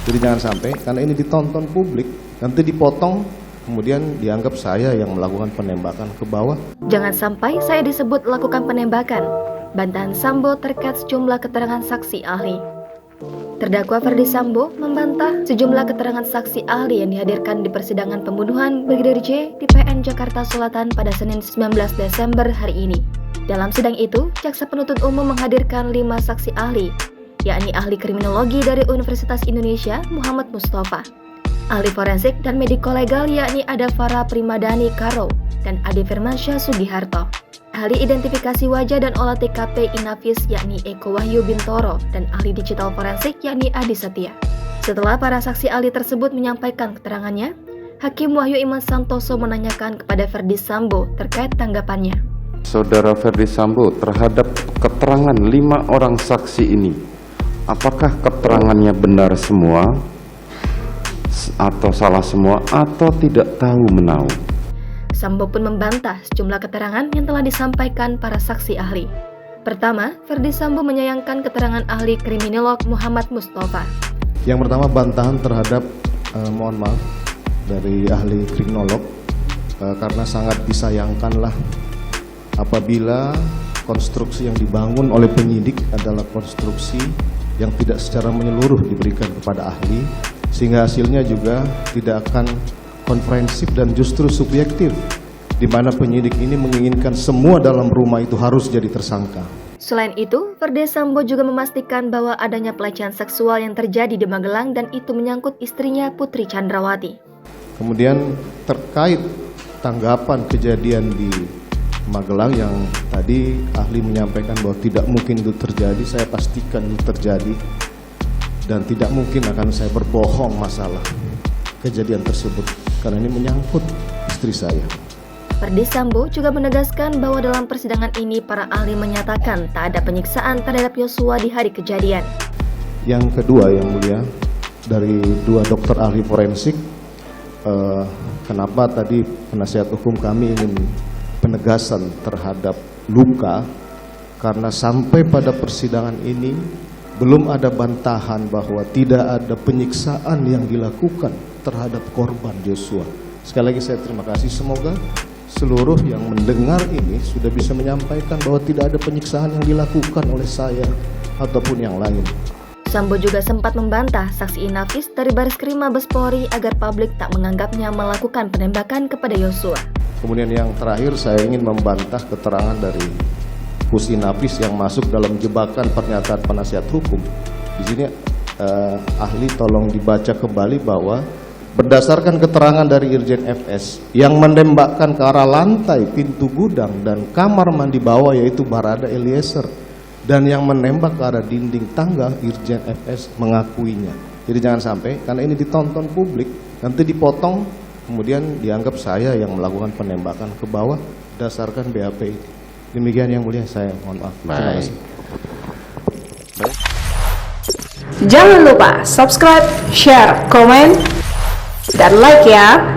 Jadi jangan sampai karena ini ditonton publik nanti dipotong kemudian dianggap saya yang melakukan penembakan ke bawah. Jangan sampai saya disebut lakukan penembakan. Bantahan Sambo terkait sejumlah keterangan saksi ahli. Terdakwa Ferdy Sambo membantah sejumlah keterangan saksi ahli yang dihadirkan di persidangan pembunuhan Brigadir J di PN Jakarta Selatan pada Senin 19 Desember hari ini. Dalam sidang itu, jaksa penuntut umum menghadirkan 5 saksi ahli, yakni ahli kriminologi dari Universitas Indonesia Muhammad Mustafa, ahli forensik dan mediko-legal yakni ada Farah Primadani Karo dan Ade Firmansyah Sugiharto, ahli identifikasi wajah dan olah TKP Inavis yakni Eko Wahyu Bintoro, dan ahli digital forensik yakni Adi Setia. Setelah para saksi ahli tersebut menyampaikan keterangannya, Hakim Wahyu Iman Santoso menanyakan kepada Ferdy Sambo terkait tanggapannya. Saudara Ferdy Sambo, terhadap keterangan 5 orang saksi ini, apakah keterangannya benar semua atau salah semua atau tidak tahu menahu? Sambo pun membantah sejumlah keterangan yang telah disampaikan para saksi ahli. Pertama, Ferdy Sambo menyayangkan keterangan ahli kriminolog Muhammad Mustafa. Yang pertama bantahan terhadap mohon maaf dari ahli kriminolog karena sangat disayangkanlah apabila konstruksi yang dibangun oleh penyidik adalah konstruksi yang tidak secara menyeluruh diberikan kepada ahli, sehingga hasilnya juga tidak akan komprehensif dan justru subjektif, di mana penyidik ini menginginkan semua dalam rumah itu harus jadi tersangka. Selain itu, Ferdy Sambo juga memastikan bahwa adanya pelecehan seksual yang terjadi di Magelang dan itu menyangkut istrinya Putri Chandrawati. Kemudian terkait tanggapan kejadian di Magelang yang tadi ahli menyampaikan bahwa tidak mungkin itu terjadi, saya pastikan itu terjadi dan tidak mungkin akan saya berbohong masalah kejadian tersebut karena ini menyangkut istri saya. Ferdy Sambo juga menegaskan bahwa dalam persidangan ini para ahli menyatakan tak ada penyiksaan terhadap Yosua di hari kejadian. Yang kedua yang mulia, dari 2 dokter ahli forensik, kenapa tadi penasihat hukum kami ingin penegasan terhadap luka, karena sampai pada persidangan ini belum ada bantahan bahwa tidak ada penyiksaan yang dilakukan terhadap korban Joshua. Sekali lagi saya terima kasih, semoga seluruh yang mendengar ini sudah bisa menyampaikan bahwa tidak ada penyiksaan yang dilakukan oleh saya ataupun yang lain. Sambo juga sempat membantah saksi Inavis dari Bareskrim Mabes Polri agar publik tak menganggapnya melakukan penembakan kepada Yosua. Kemudian yang terakhir saya ingin membantah keterangan dari Pusinapis yang masuk dalam jebakan pernyataan penasihat hukum. Di sini ahli tolong dibaca kembali bahwa berdasarkan keterangan dari Irjen FS yang menembakkan ke arah lantai pintu gudang dan kamar mandi bawah yaitu Barada Eliezer, dan yang menembak ke arah dinding tangga Irjen FS mengakuinya. Jadi jangan sampai karena ini ditonton publik nanti dipotong kemudian dianggap saya yang melakukan penembakan ke bawah berdasarkan BAP ini. Demikian yang mulia, saya mohon maaf. Terima kasih. Jangan lupa subscribe, share, komen, dan like ya.